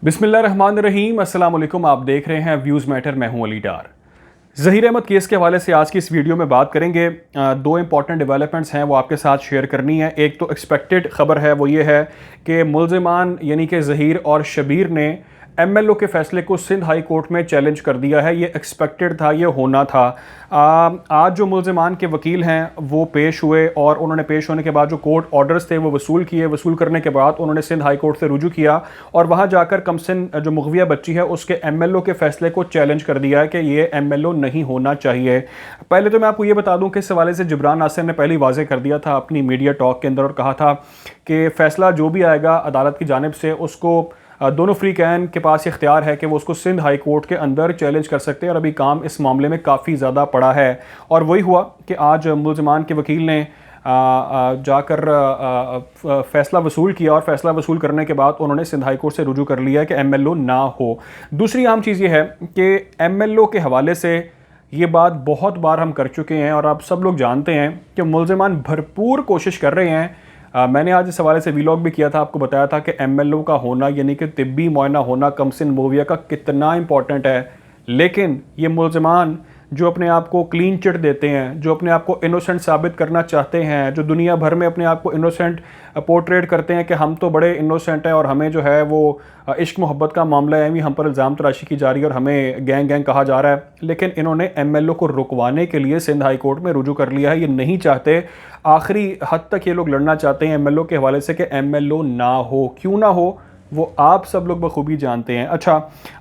बिस्मिल्लाहिर्रहमानिर्रहीम, अस्सलाम वालेकुम। आप देख रहे हैं व्यूज़ मैटर। मैं हूं अली डार। ज़हीर अहमद केस के हवाले से आज की इस वीडियो में बात करेंगे। दो इंपॉर्टेंट डेवलपमेंट्स हैं वो आपके साथ शेयर करनी है। एक तो एक्सपेक्टेड ख़बर है, वो ये है कि मुल्ज़िमान यानी कि ज़हीर और शबीर ने एमएलओ के फ़ैसले को सिंध हाई कोर्ट में चैलेंज कर दिया है। ये एक्सपेक्टेड था, ये होना था। आज जो मुल्ज़िमान के वकील हैं वो पेश हुए और उन्होंने पेश होने के बाद जो कोर्ट ऑर्डर्स थे वो वसूल किए। वसूल करने के बाद उन्होंने सिंध हाई कोर्ट से रुजू किया और वहाँ जाकर कमसिन जो मुगविया बच्ची है उसके एमएलओ के फ़ैसले को चैलेंज कर दिया है कि ये एमएलओ नहीं होना चाहिए। पहले तो मैं आपको ये बता दूँ कि इस हवाले से जिब्रान नासिर ने पहले ही वाज़ेह कर दिया था अपनी मीडिया टॉक के अंदर और कहा था कि फ़ैसला जो भी आएगा अदालत की जानिब से उसको दोनों फ्री कैन के पास इख्तियार है कि वो उसको सिंध हाई कोर्ट के अंदर चैलेंज कर सकते हैं और अभी काम इस मामले में काफ़ी ज़्यादा पड़ा है। और वही हुआ कि आज मुल्ज़िमान के वकील ने जाकर फ़ैसला वसूल किया और फ़ैसला वसूल करने के बाद उन्होंने सिंध हाई कोर्ट से रुजू कर लिया है कि एमएलओ ना हो। दूसरी अहम चीज़ ये है कि एमएलओ के हवाले से ये बात बहुत बार हम कर चुके हैं और आप सब लोग जानते हैं कि मुल्ज़िमान भरपूर कोशिश कर रहे हैं। मैंने आज इस हवाले से वीलॉग भी किया था, आपको बताया था कि एमएलओ का होना यानी कि तिब्बी मुआयना होना कमसिन मुगविया का कितना इंपॉर्टेंट है। लेकिन ये मुल्ज़िमान जो अपने आप को क्लीन चिट देते हैं, जो अपने आप को इनोसेंट साबित करना चाहते हैं, जो दुनिया भर में अपने आप को इनोसेंट पोर्ट्रेट करते हैं कि हम तो बड़े इनोसेंट हैं और हमें जो है वो इश्क मोहब्बत का मामला है, हम पर इल्ज़ाम तराशी की जा रही है और हमें गैंग गैंग कहा जा रहा है। लेकिन इन्होंने एमएलओ को रुकवाने के लिए सिंध हाई कोर्ट में रुजू कर लिया है। ये नहीं चाहते, आखिरी हद तक ये लोग लड़ना चाहते हैं एमएलओ के हवाले से कि एमएलओ ना हो। क्यों ना हो वो आप सब लोग बखूबी जानते हैं। अच्छा,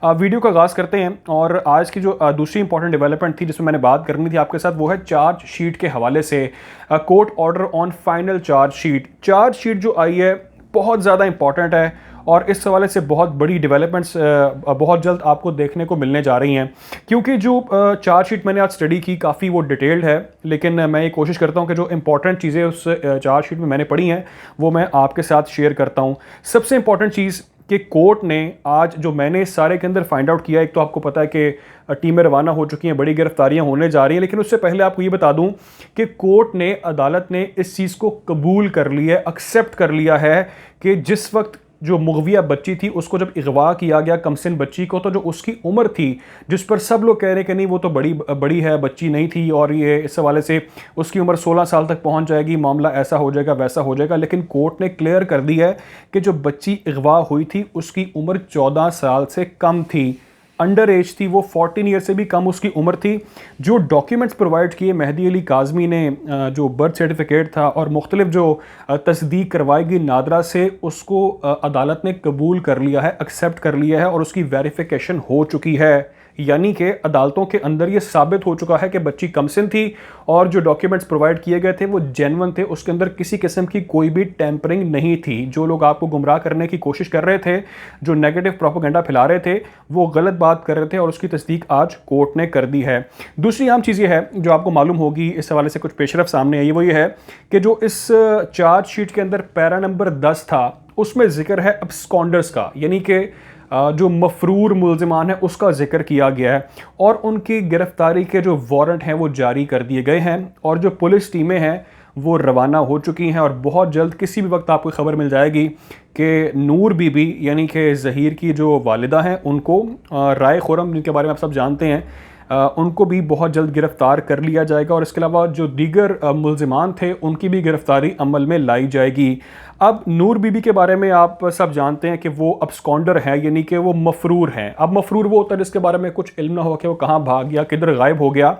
वीडियो का आगाज़ करते हैं और आज की जो दूसरी इंपॉर्टेंट डेवलपमेंट थी जिसमें मैंने बात करनी थी आपके साथ वो है चार्ज शीट के हवाले से। Court order on final charge sheet. Charge sheet जो आई है बहुत ज़्यादा इंपॉर्टेंट है और इस हवाले से बहुत बड़ी डेवलपमेंट्स बहुत जल्द आपको देखने को मिलने जा रही हैं। क्योंकि जो चार्ज शीट मैंने आज स्टडी की काफ़ी वो डिटेल्ड है, लेकिन मैं ये कोशिश करता हूँ कि जो इंपॉर्टेंट चीज़ें उस चार्ज शीट में मैंने पढ़ी हैं वो मैं आपके साथ शेयर करता हूँ। सबसे इंपॉर्टेंट चीज़ कि कोर्ट ने आज जो मैंने इस सारे के अंदर फाइंड आउट किया, एक तो आपको पता है कि टीमें रवाना हो चुकी हैं, बड़ी गिरफ्तारियां होने जा रही हैं, लेकिन उससे पहले आपको ये बता दूं कि कोर्ट ने, अदालत ने इस चीज़ को कबूल कर लिया, एक्सेप्ट कर लिया है कि जिस वक्त जो मुगविया बच्ची थी उसको जब अगवा किया गया कमसिन बच्ची को, तो जो उसकी उम्र थी जिस पर सब लोग कह रहे कि नहीं वो तो बड़ी है, बच्ची नहीं थी और ये इस हवाले से उसकी उम्र 16 साल तक पहुंच जाएगी, मामला ऐसा हो जाएगा वैसा हो जाएगा। लेकिन कोर्ट ने क्लियर कर दी है कि जो बच्ची अगवा हुई थी उसकी उम्र 14 साल से कम थी, अंडर एज थी, वो 14 ईयर से भी कम उसकी उम्र थी। जो डॉक्यूमेंट्स प्रोवाइड किए मेहदी अली काज़मी ने, जो बर्थ सर्टिफिकेट था और मुख्तलिफ जो तस्दीक करवाई गई नादरा से, उसको अदालत ने कबूल कर लिया है, एक्सेप्ट कर लिया है और उसकी वेरिफिकेशन हो चुकी है। यानी कि अदालतों के अंदर ये साबित हो चुका है कि बच्ची कमसिन थी और जो डॉक्यूमेंट्स प्रोवाइड किए गए थे वो जेन्युइन थे, उसके अंदर किसी किस्म की कोई भी टेम्परिंग नहीं थी। जो लोग आपको गुमराह करने की कोशिश कर रहे थे, जो नेगेटिव प्रोपेगेंडा फैला रहे थे, वो गलत बात कर रहे थे और उसकी तस्दीक आज कोर्ट ने कर दी है। दूसरी अहम चीज़ ये है जो आपको मालूम होगी, इस हवाले से कुछ पेशरफ सामने आई, वो ये है कि जो इस चार्ज शीट के अंदर पैरा नंबर 10 था उसमें जिक्र है अब्सकॉन्डर्स का, यानी कि जो मफरूर मुल्ज़िमान है उसका जिक्र किया गया है और उनकी गिरफ्तारी के जो वारंट हैं वो जारी कर दिए गए हैं और जो पुलिस टीमें हैं वो रवाना हो चुकी हैं और बहुत जल्द किसी भी वक्त आपको खबर मिल जाएगी कि नूर बीबी यानी कि ज़हीर की जो वालिदा हैं उनको, राय खुरम जिनके बारे में आप सब जानते हैं, उनको भी बहुत जल्द गिरफ़्तार कर लिया जाएगा और इसके अलावा जो दीगर मुल्ज़िमान थे उनकी भी गिरफ़्तारी अमल में लाई जाएगी। अब नूर बीबी के बारे में आप सब जानते हैं कि वो अब्सकॉन्डर हैं, यानी कि वो मफरूर हैं। अब मफरूर वो होता है जिसके बारे में कुछ इल्म ना हो कि वो कहाँ भाग गया, किधर गायब हो गया।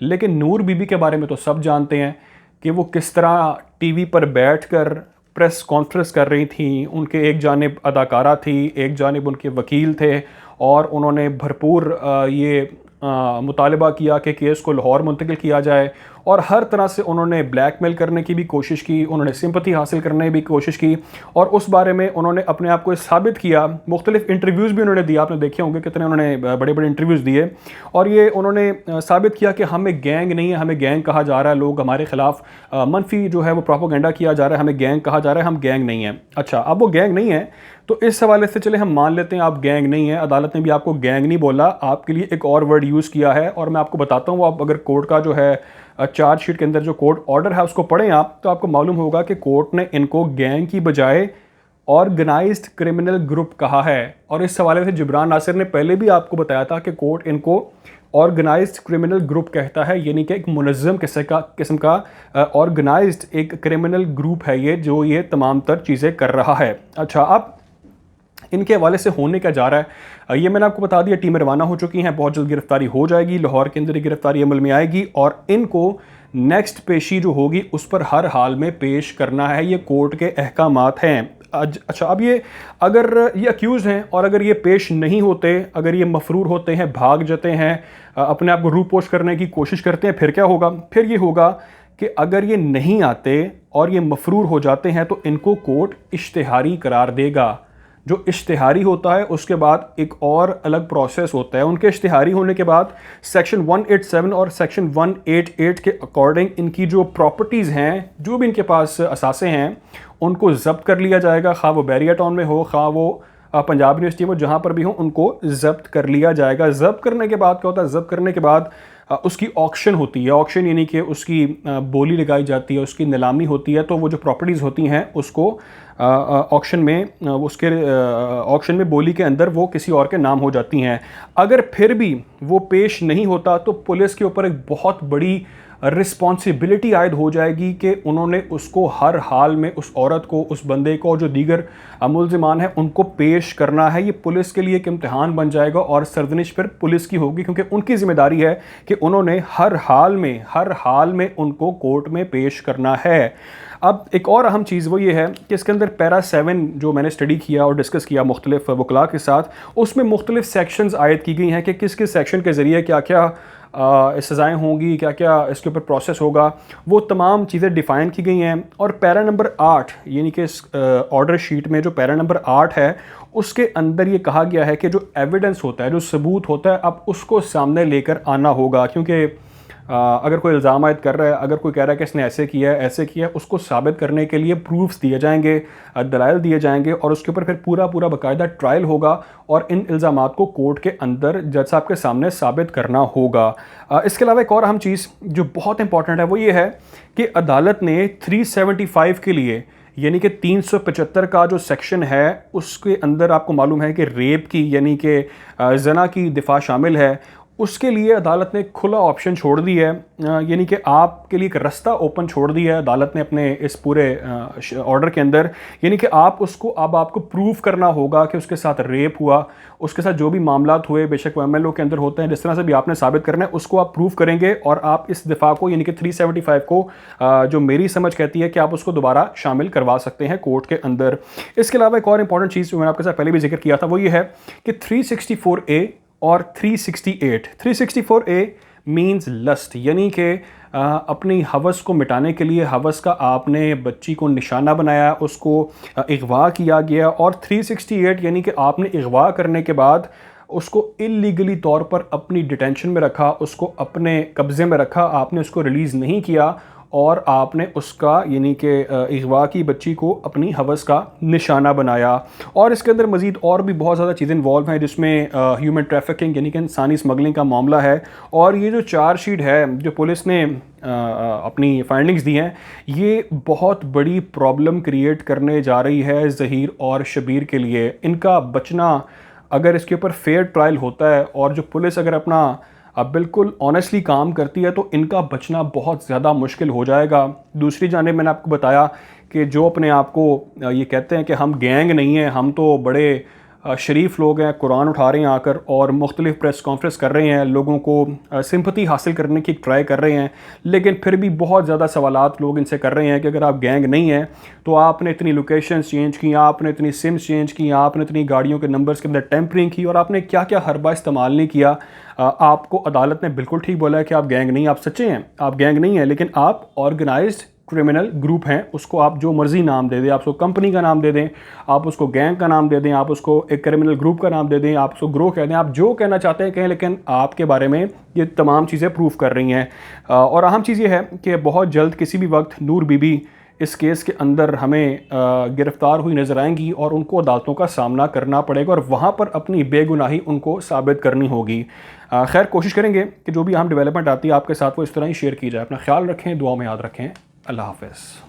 लेकिन नूर बीबी के बारे में तो सब जानते हैं कि वो किस तरह टीवी पर बैठकर प्रेस कॉन्फ्रेंस कर रही थी। उनके एक जानिब अदाकारा थी, एक जानिब उनके वकील थे और उन्होंने भरपूर ये मुतालबा किया कि केस को लाहौर मुंतकिल किया जाए और हर तरह से उन्होंने ब्लैकमेल करने की भी कोशिश की, उन्होंने सिंपथी हासिल करने की भी कोशिश की और उस बारे में उन्होंने अपने आप को साबित किया। मुख्तलिफ इंटरव्यूज़ भी उन्होंने दिया, आपने देखे होंगे कितने उन्होंने बड़े बड़े इंटरव्यूज़ दिए और ये उन्होंने साबित किया कि हमें गैंग नहीं है, हमें गैंग कहा जा रहा है, लोग हमारे ख़िलाफ़ मनफी जो है वो प्रोपेगेंडा किया जा रहा है, हमें गैंग कहा जा रहा है, हम गैंग नहीं हैं। अच्छा, अब वो गैंग नहीं है तो इस हवाले से चले हम मान लेते हैं आप गैंग नहीं है, अदालत ने भी आपको गैंग नहीं बोला, आपके लिए एक और वर्ड यूज़ किया है और मैं आपको बताता हूँ। आप अगर कोर्ट का जो है चार्ज शीट के अंदर जो कोर्ट ऑर्डर है उसको पढ़ें आप, तो आपको मालूम होगा कि कोर्ट ने इनको गैंग की बजाय ऑर्गेनाइज्ड क्रिमिनल ग्रुप कहा है। और इस हवाले से जिब्रान नासिर ने पहले भी आपको बताया था कि कोर्ट इनको ऑर्गेनाइज्ड क्रिमिनल ग्रुप कहता है, यानी कि एक मुनज़्ज़म किस्म का ऑर्गेनाइज्ड एक क्रिमिनल ग्रुप है ये, जो ये तमाम तर चीज़ें कर रहा है। अच्छा, अब इनके हवाले से होने क्या जा रहा है ये मैंने आपको बता दिया। टीमें रवाना हो चुकी हैं, बहुत जल्द गिरफ्तारी हो जाएगी, लाहौर के अंदर ही गिरफ्तारी अमल में आएगी और इनको नेक्स्ट पेशी जो होगी उस पर हर हाल में पेश करना है। ये कोर्ट के अहकामात हैं। अच्छा, अब ये अगर ये अक्यूज़ हैं और अगर ये पेश नहीं होते, अगर ये मफरूर होते हैं, भाग जाते हैं, अपने आप को रूपोश करने की कोशिश करते हैं, फिर क्या होगा? फिर ये होगा कि अगर ये नहीं आते और ये मफरूर हो जाते हैं तो इनको कोर्ट इश्तिहारी करार देगा। जो इश्तिहारी होता है उसके बाद एक और अलग प्रोसेस होता है। उनके इश्तिहारी होने के बाद सेक्शन 187 और सेक्शन 188 के अकॉर्डिंग इनकी जो प्रॉपर्टीज़ हैं, जो भी इनके पास असासे हैं, उनको ज़ब्त कर लिया जाएगा। खा वो बैरिया टाउन में हो, खा वो पंजाब यूनिवर्सिटी में, जहाँ पर भी हो, उनको ज़ब्त कर लिया जाएगा। ज़ब्त करने के बाद क्या होता है? ज़ब्त करने के बाद उसकी ऑक्शन होती है। ऑक्शन यानी कि उसकी बोली लगाई जाती है, उसकी नीलामी होती है। तो वो जो प्रॉपर्टीज़ होती हैं उसको ऑक्शन में उसके ऑक्शन में बोली के अंदर वो किसी और के नाम हो जाती हैं। अगर फिर भी वो पेश नहीं होता तो पुलिस के ऊपर एक बहुत बड़ी रिस्पॉन्सिबिलिटी आयद हो जाएगी कि उन्होंने उसको हर हाल में, उस औरत को, उस बंदे को, जो दीगर मुल्ज़िमान हैं, उनको पेश करना है। ये पुलिस के लिए एक इम्तिहान बन जाएगा और सरजनिश फिर पुलिस की होगी, क्योंकि उनकी ज़िम्मेदारी है कि उन्होंने हर हाल में उनको कोर्ट में पेश करना है। अब एक और अहम चीज़ वो ये है कि इसके अंदर पैरा 7 जो मैंने स्टडी किया और डिस्कस किया मुख्तलिफ वकला के साथ, उसमें मुख्तलिफ सेक्शंस आयद की गई हैं कि किस किस सेक्शन के ज़रिए क्या क्या सज़ाएँ होंगी, क्या क्या इसके ऊपर प्रोसेस होगा, वो तमाम चीज़ें डिफ़ाइन की गई हैं। और पैरा नंबर 8 यानी कि इस ऑर्डर शीट में जो पैरा नंबर 8 है उसके अंदर ये कहा गया है कि जो एविडेंस होता है, जो सबूत होता है, अब उसको सामने लेकर आना होगा। क्योंकि अगर कोई इल्ज़ाम आयद कर रहा है, अगर कोई कह रहा है कि इसने ऐसे किया है, ऐसे किया है, उसको साबित करने के लिए प्रूफ्स दिए जाएंगे, दलाइल दिए जाएंगे और उसके ऊपर फिर पूरा बाकायदा ट्रायल होगा और इन इल्ज़ामात को कोर्ट के अंदर जज साहब के सामने साबित करना होगा। इसके अलावा एक और अहम चीज़ जो बहुत इंपॉर्टेंट है वो ये है कि अदालत ने 375 के लिए, यानी कि 375 का जो सेक्शन है उसके अंदर आपको मालूम है कि रेप की यानी कि जना की दिफा शामिल है, उसके लिए अदालत ने खुला ऑप्शन छोड़ दी है। यानी कि आपके लिए एक रास्ता ओपन छोड़ दिया है अदालत ने अपने इस पूरे ऑर्डर के अंदर। यानी कि आप उसको, अब आपको प्रूफ करना होगा कि उसके साथ रेप हुआ, उसके साथ जो भी मामलात हुए, बेशक वो MLO के अंदर होते हैं, जिस तरह से भी आपने साबित करना है उसको आप प्रूफ करेंगे और आप इस दिफा को यानी कि 375 को जो मेरी समझ कहती है कि आप उसको दोबारा शामिल करवा सकते हैं कोर्ट के अंदर। इसके अलावा एक और इंपॉर्टेंट चीज़ जो मैंने आपके साथ पहले भी जिक्र किया था वो ये है कि 364A और 364A मीन्स लस्ट, यानी कि अपनी हवस को मिटाने के लिए, हवस का आपने बच्ची को निशाना बनाया, उसको अगवा किया गया। और 368 यानी कि आपने अगवा करने के बाद उसको इल्लीगली तौर पर अपनी डिटेंशन में रखा, उसको अपने कब्ज़े में रखा, आपने उसको रिलीज़ नहीं किया और आपने उसका यानी कि अगवा की बच्ची को अपनी हवस का निशाना बनाया। और इसके अंदर मज़ीद और भी बहुत ज़्यादा चीज़ें इन्वॉल्व हैं, जिसमें ह्यूमन ट्रैफिकिंग यानी कि इंसानी स्मगलिंग का मामला है। और ये जो चार्जशीट है जो पुलिस ने अपनी फाइंडिंग्स दी हैं, ये बहुत बड़ी प्रॉब्लम क्रिएट करने जा रही है ज़हीर और शबीर के लिए। इनका बचना, अगर इसके ऊपर फेयर ट्रायल होता है और जो पुलिस अगर अपना अब बिल्कुल ऑनेस्टली काम करती है तो इनका बचना बहुत ज़्यादा मुश्किल हो जाएगा। दूसरी जानिब मैंने आपको बताया कि जो अपने आप को ये कहते हैं कि हम गैंग नहीं हैं, हम तो बड़े शरीफ लोग हैं, कुरान उठा रहे हैं आकर और मुख्तलिफ प्रेस कॉन्फ्रेंस कर रहे हैं, लोगों को सिंपैथी हासिल करने की ट्राई कर रहे हैं, लेकिन फिर भी बहुत ज़्यादा सवालात लोग इनसे कर रहे हैं कि अगर आप गैंग नहीं हैं तो आपने इतनी लोकेशन चेंज की, आपने इतनी सिम्स चेंज की, आपने इतनी गाड़ियों के नंबर्स के अंदर टेम्परिंग की और आपने क्या क्या हरबा इस्तेमाल नहीं किया। आपको अदालत ने बिल्कुल ठीक बोला है कि आप गैंग नहीं, आप सच्चे हैं, आप गैंग नहीं हैं, लेकिन आप ऑर्गेनाइज्ड क्रिमिनल ग्रुप हैं। उसको आप जो मर्ज़ी नाम दे दें, आप उसको कंपनी का नाम दे दें, आप उसको गैंग का नाम दे दें, आप उसको एक क्रिमिनल ग्रुप का नाम दे दें, आप उसको ग्रोह कह दें, आप जो कहना चाहते हैं कहें, लेकिन आपके बारे में ये तमाम चीज़ें प्रूफ कर रही हैं। और अहम चीज़ ये है कि बहुत जल्द किसी भी वक्त नूर बीबी इस केस के अंदर हमें गिरफ़्तार हुई नज़र आएंगी और उनको अदालतों का सामना करना पड़ेगा और वहाँ पर अपनी बेगुनाही उनको साबित करनी होगी। खैर, कोशिश करेंगे कि जो भी अहम डेवलपमेंट आती है आपके साथ वो इस तरह ही शेयर की जाए। अपना ख्याल रखें, दुआ में याद रखें। अल्लाह हाफ़िज़।